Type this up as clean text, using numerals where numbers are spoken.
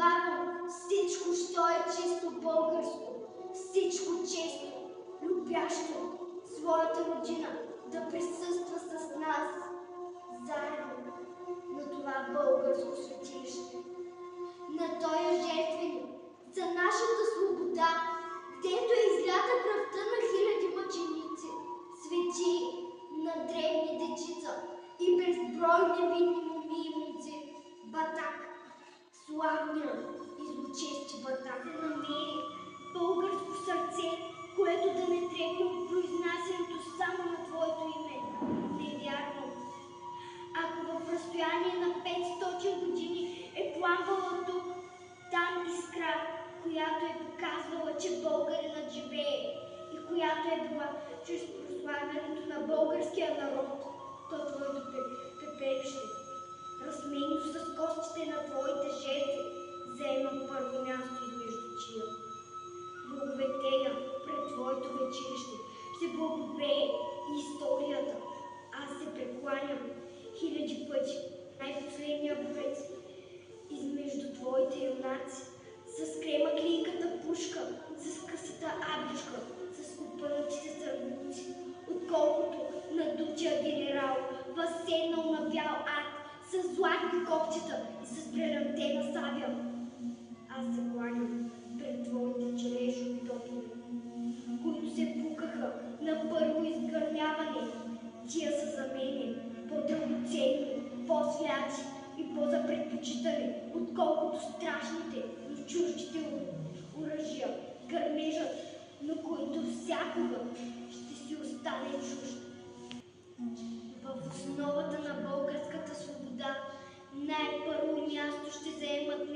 Изповядвам всичко, що е чисто българско, всичко често, любящо, своята родина да присъства с нас, заедно на това българско светилище, на този жертвеник за нашата свобода, където е излята кръвта на хиляди мъченици, свети на древни дечица и безброй невинни моми и момци. Батак, славния и злочести Батак, да намери българско сърце, което да не трепне от произнасянето само на твоето име. Не вярвам. Ако в разстояние на 500 години е пламвала тук, там искра, която е показвала, че българинът живее и която е била чрез прославянето на българския народ, то твоето пепелище, разменено с костите на твоите жертви, заема първо място измежду тия. Благоветея пред твоето вечерище ще благовее историята. Аз се прекланям хиляди пъти, най-последния борец измежду твоите юнаци, с кремаклийката пушка, с късата абличка, с опънатите сърбуци, отколкото надутия генерал, възседнал на бял ад, с златни копчета и с брилянтена сабя. Аз се кланям пред твоите черешови доктори, които се пукаха на първо изгърмяване. Тия са за мене по-драгоценни, по-святи и по-запредпочитани, отколкото страшните, но чуждите оръжия, гърмежът, на които всякога ще си остане чужд. В основата на българската свобода най-първо място ще заемат